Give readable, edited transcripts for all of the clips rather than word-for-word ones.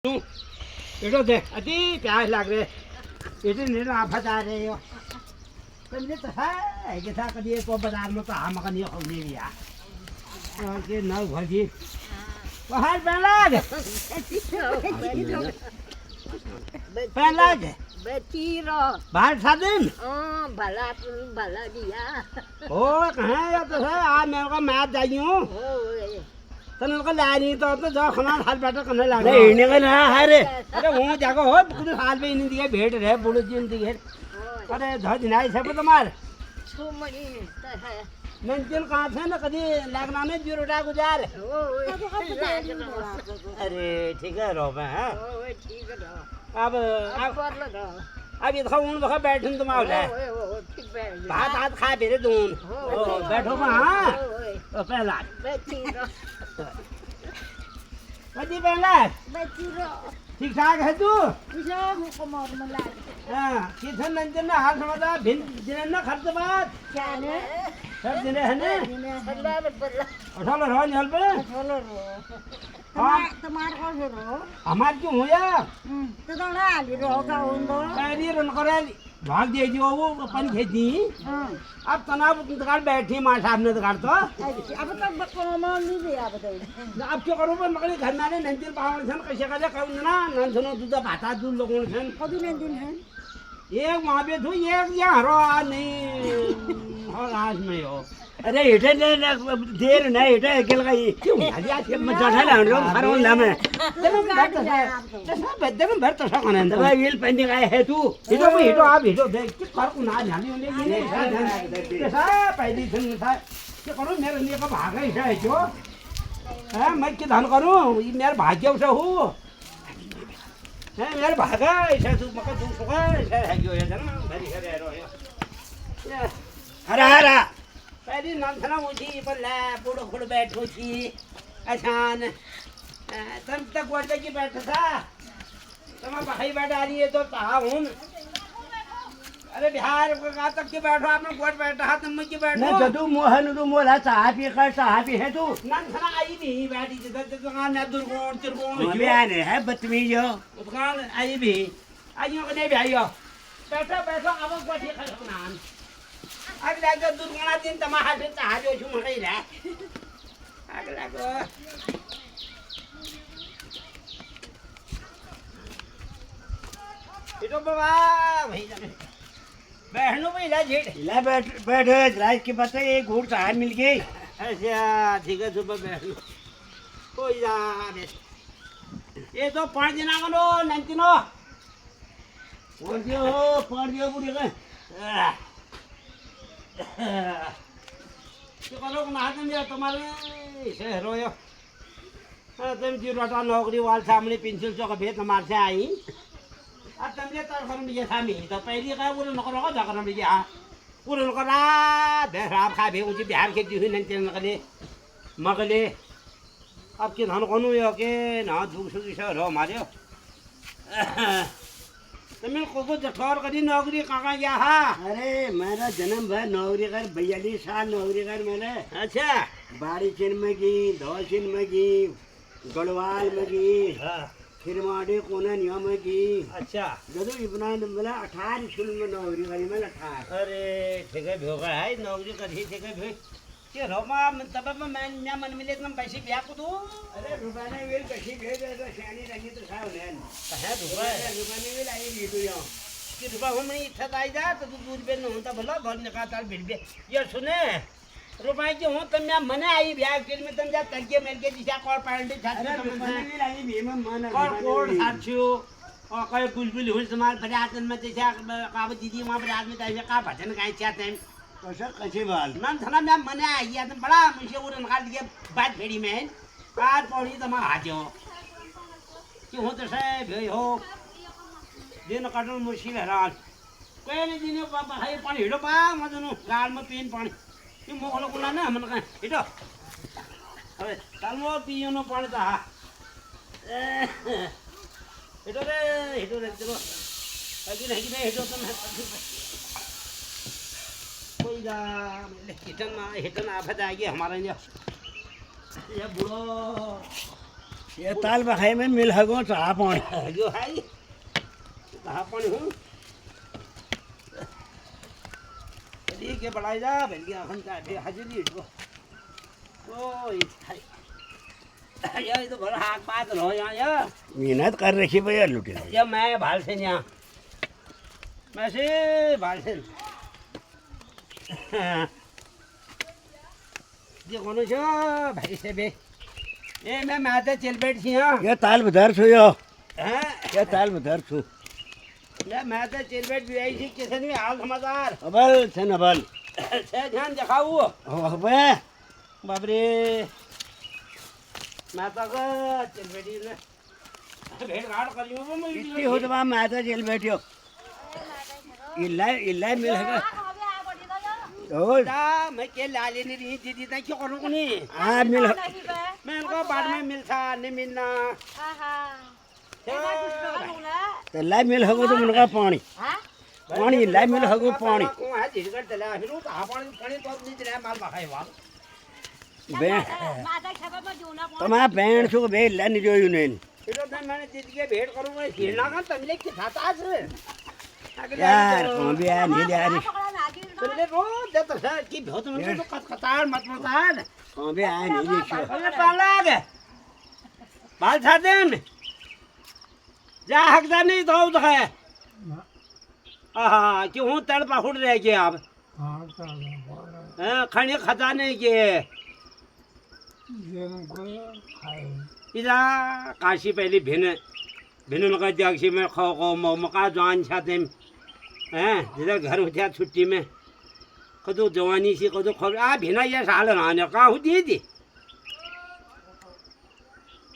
बेटो दे अति प्यास लाग रहे इतने निर्णय आफत आ रहे हो तुमने तो है कि था कभी एक बाजार में तो हम कहीं होने लिया और के नौ भजी बाहर पहलाज पहलाज बेचीरो बाहर साधन भला भला दिया ओ कहाँ या तो है आज मेरे को मैच जाई हूँ तने को लानी तो जो खाना हाल बैठा करने लगा नहीं इन्हें का ना है रे अरे वो जाको हो पूरे हाल पे इन्हें दिए भेंट रहे बुढ़े जी इन्हें दिए अरे धज नहीं सब तुम्हार छुमनी है नंचल कहाँ से ना कभी लगना में जीरोटा गुजार अरे ठीक है रो मैं हाँ ठीक है अब ये खाऊं तो खा बैठूं तुम आओ ले भात हाथ खा बेरे दून बैठो मैं हाँ तो पहला बच्ची पहला ठीक ठाक है तू हाँ किधर नंचल ना हाल समझा भिन जिन्हें ना खर्च बात सब जिन्हें है ना अठालो रहो निहल पे हमार क्यों हो या पैरी रन करे भाग दे जो वो अपन खेती अब तनाव दुकान बैठी मां साहब ने दुकान तो अब क्यों करूं मैं मगली घर में नंदिन पावन सन कैसे करे कहूं ना नन सुनो दूध भाता दूध लोगों सन कभी नंदिन है एक वहां पे थू एक यहाँ रो नहीं हो राज में हो अरे इटे देर नहीं इटे अकेले का ही क्यों आज मजा है ना हम फरोन लामे तेरे बैठ तो बेदे में बैठ तो कौन है दवा व्हील पेंडिंग आए है तू हिटो आप हिटो देख कि कर को ना जाने उन्हें ये नहीं कैसा पहली दिन था कि करो मेरे लिए का भाग है ऐसा है जो है मैं क्या धन करूं ये मेरा भाग्य से हूं है मेरा भागा ऐसा तू मका तू सुखा ऐसा है जो है ना मेरी करे रो हरा हरा पहली नंथना उठी पर ले बुढ़ो खुड़ बैठो थी आसान तुम तक वर्ड की बैठा था तुम भाई बैठा रही है तो कहा हूँ अरे बिहार कहाँ तक के बैठो आपने गोट बैठा तुम की बैठो ना जदू मोहन दू मोला साहबी कर साहबी है तू नंथना आई भी बैठी थी तो दुकान है दुर्गुण तिरगुण बयान है बदतमीज हो दुकान आई भी आइयो के नहीं भी आइयो बैठो बैठो अब गोटी खा अगला को दुर्गुणा दिन तमाहा से चाहजो छु मकै ला अगला को इतो बाबा भाई जाने बैठनो भी ला जेठ ला बैठ राज के पता एक घूट साहब मिल गई अच्छा ठीक है सुबह बैठो कोई जा ये तो 5 दिन आगनो नंतिनो पढ़ दियो बुढ़ी का तो करो ना तुम यार तुम्हारे शहरों यो तुम जीरोटा नौकरी वाल सामने पेंसिल चौक भेद हमारे से आई अब तुमने तरफ में ये सामी तो पहली का वो नौकरों का जाकर में ये वो नौकरा बेहराब खा भी ऊँची बिहार के जीवन नहीं नकले मगले अब के धन कौन यो के ना दूसरी शहर हो हमारे तुम्हें को जठौर करी नौकरी कहाँ गया है अरे मेरा जन्म भर नौकरी कर 42 साल नौकरी कर मैंने अच्छा बाड़ी चिन में की धौसिन में की गढ़वाल में की खिरमाड़े कोना नियम में की अच्छा जदू इतना मतलब 18 स्कूल में नौकरी करी मैंने 18 अरे ठीक है भोगा है नौकरी करी ठीक है भाई के रोमा तब मैं मन में एकदम पैसे ब्याह को दो अरे रुपये वेल कशी भेज तो शानी रही तो साव लेन है रुपये वेल आई ली तू यहाँ कि रुपया हम नहीं इच्छा आई जा तो तू दूर पे न होता भला घर निकाल तार भिड़ बे ये सुने रुपये की हूँ तुम मैं मने आई ब्याह फिर में तुम जा तलके मेल के दिशा कौर पैंट अरे रुपये वेल आई भी मैं मन कौर कोड साथियो और कोई बुलबुल हुई समार बरातन में दिशा काब दीदी वहाँ बरात में तैसे का भजन गाय चाहते हैं कैसा कैसे बाल नन थना मैं मने आई या तुम बड़ा मुझे वो निकाल दिया बात फेरी में कार पौड़ी तुम हाजो क्यों हो तो से भाई हो दिन काटन मुश्किल है रात कोई नहीं दिन पापा है पानी हिड़ो पा मजनू गाल में पीन पानी ये मोहलो कुला ना मन का हिड़ो अबे कल वो पियो नो पानी ता हिड़ो रे चलो अभी नहीं हिड़ो तुम कोई जा हिटन आफत आ गई हमारे ये बुढ़ो ये ताल बखाई में मिल हगो चाह पानी जो है कहाँ पानी हूँ ठीक है बढ़ाई जा बैठ गया हम का हाजिरी ओ ये तो बड़ा हाथ बात रो यहाँ मेहनत कर रखी भैया लुटे जब मैं भाल से यहाँ मैं से भाल से ये कौन छो भाई से बे ए मैं माते चल बैठ छी यहाँ ये ताल बधर छो यो हैं ये ताल बधर छो मैं तो चल बैठ भी आई थी किसी ने हाल समाचार अबल छन अबल से ध्यान दिखाओ ओ बे बाप रे मैं तो चल बैठी ने भेड़ घाट करियो मैं इतनी हो तो मैं तो जेल बैठियो इल्ला मिल हगा ओ दा मैं के लाले नहीं रही दीदी ता क्यों करूं कोनी आ मिल मैं इनको बाद में मिलता नहीं मिलना तो ला मिल हगो तो मुनका पानी पानी ला मिल हगो पानी को है धीरे चला फिर वो कहां पानी पानी तो नहीं चला माल बखाई वा बे तो मैं बैंड छो बे ला नहीं जोयु ने फिर तो मैंने दीदी के भेंट करूं मैं हिलना का तमले की खाता से यार कौन भी आ नहीं यार तुमने रोज देता है कि बहुत में तो कतार मत मतार कौन भी आ नहीं देखो अरे पाला के बाल छाते हैं जा हकदार नहीं तो है हाँ क्यों तड़ पहुड़ रहे के आप खाने खजाने के इधर काशी पहले भिन्न भिन्न मका जागसी में खो खो मका जवान छाते हैं जिधर घर उठा छुट्टी में कदो जवानी से कदो खबर आ भिना ये साल ना का होती थी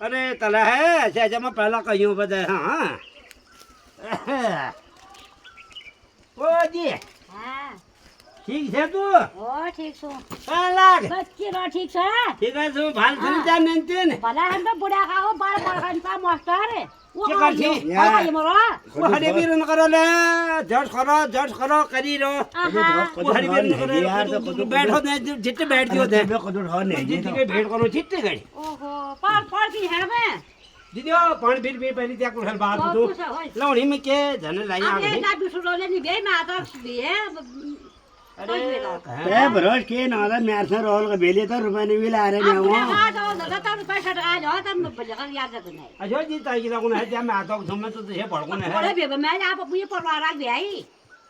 अरे तला है ऐसे जब मैं पहला कहीं बदे हाँ ओ जी ठीक है तू ओ ठीक छो लाग बच्ची रो ठीक छे ठीक है तू भाल सुन जा नंतन भला हम तो बुढ़ा खाओ बाल बाल खनता मास्टर वो क्या कर छी? यार मरो वो हरे वीर न करो ले जज करो करी रो वो हरे वीर न करो यार तो तू बैठो ने जितने बैठ दियो थे कदर हो नहीं जितने के भेंट करो जितने गड़ी ओहो पार की है में दीदियो पानी फिर भी पहले त्या कुछ बात तो लौड़ी में के धन लाई आ अरे गई ना बिसुरो ले नहीं बे मैं तो बे अरे बरोज के नाला मेरे से रोल का बेले तो रुपए नहीं मिला रहे मैं अब वो आ जाओ ना तो पैसा आ जाओ तब बजकर याद करते नहीं अजो जी ताई ना है त्या मैं आता हूं समय तो ये पड़को ने बोले है बे मैं आप ये परिवार आ गई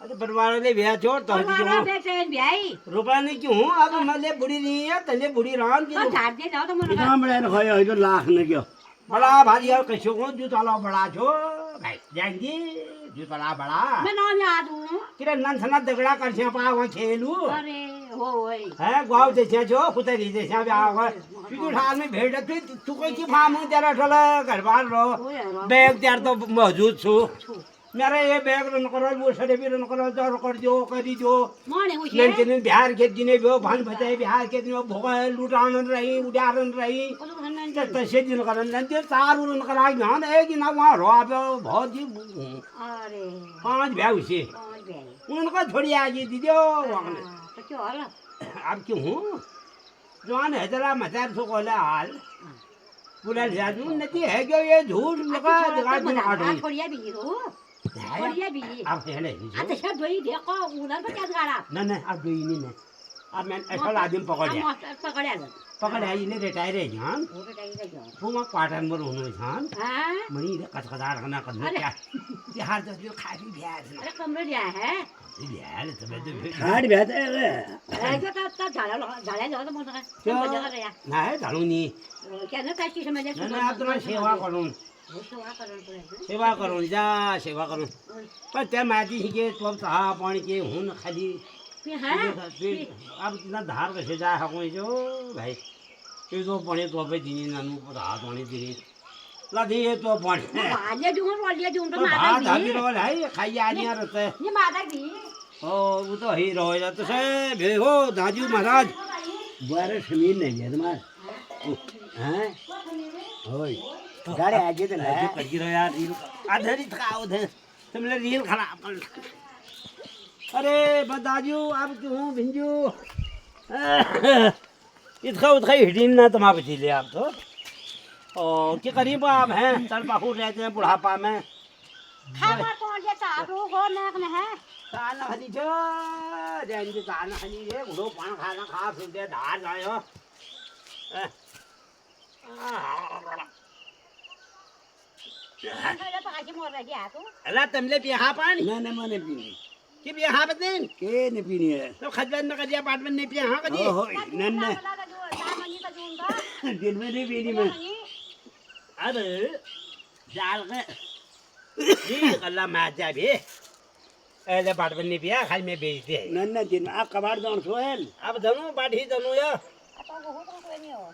अरे परिवार वाले भैया छोड़ तो परिवार बेटे भाई रुपया नहीं क्यों अब मले बुढ़ी नहीं है तले बुढ़ी राम की तो झाड़ दे जाओ तो मन इतना बड़ा न खोयो इधर लाख न क्यों बड़ा भारी और कैसे को जूता ला बड़ा छो भाई जाएंगे जूता ला बड़ा मैं नाम याद हूं किरे नन सना दगड़ा कर छे पा वहां खेलू अरे हो ओए है गांव जैसे जो पुतरी जैसे भी आवा तू ठाल में भेड़ तू कोई की फार्म तेरा ठला घर बार रो बैग त्यार तो मौजूद छु मेरा ये बैग रन करो वो सरे भी रन करो जर कर दो करी दो माने हुई नन बिहार के दिने भी भान बजाए बिहार के दिन भोग लुटान रही उड़ान रही तसे दिन करन नन ते चार उन करा ज्ञान एक ना वहां रो आप बहुत जी अरे 5 ब्याह उसे उनका छोड़ी आ गई दीदियो वहां तो क्यों हाल अब क्यों हूँ जवान है जरा मचार सो कोला हाल पूरा जादू नहीं है क्यों ये झूठ लगा दिखा दिन आठ छोड़िया भी हो छोड़िया भी अब है नहीं आता सब दोई देखो उधर पर क्या गाड़ा नहीं अब दो ही नहीं अब मैं ऐसा आदमी पकड़ पकड़या पकड़ आई ने रिटायर है जान वो बेटा इधर जाओ फुमा क्वार्टर में रहने जान हां मनी रे कचकदार खाना करने क्या बिहार तो जो खाली बिहार अरे कमरे लिया है बिहार तो मैं तो घाट बेहत है ऐसा तो झाड़ा लो तो मन का सब जगह गया ना है झाड़ू नहीं क्या ना काची समझ ना आप तो सेवा करूँ सेवा करूँ जा सेवा करूँ पर त्या माती के तो चाह पानी के हूँ खाली अब इतना धार कैसे जा हको जो भाई ये तो पानी तो पे दिनी नानू पर हाथ पानी दिनी ला दिए तो पानी वाले दूं तो माता भात भी हाथी रोल है खाई आनी रहते ये माता भी ओ वो तो ही रहो जाते से भेगो दाजू महाराज बारे जमीन नहीं है तुम्हारे हैं ओए गाड़ी आगे तो दाजू ना करगी रहो यार रील आधरित का उधर तुमने रील खराब कर अरे बदाजू अब क्यों भिंजू इतका उतका हिडीन ना तुम्हारे बची ले आप तो और क्या करीब आप हैं चल पाखू रहते हैं बुढ़ापा में ખાવા કોણ જે તારું હો નાક ને હે ताना खाली छो रेंज ताना खाली है बुढ़ो पान खाना खा सुनते धार जायो એટલે પાછી મોર રહી આ તું अला तमले पिया पानी ના ના મને પીની कि पिया बदन કે ને પીની હે तो खजबन में कदिया पाट में नहीं पिया हाँ कदी ઓહો ના ના દામની તો જૂંગા દિન में नहीं पीनी मैं अरे जाल के जी अल्लाह माजा भी ऐले पाट में नहीं पिया खाली में बेच दे ના ના દિન આ કબાડ દોણ સોહેલ अब धनु बाटी धनु या આ તો બહુ તો કોઈ નહીં હો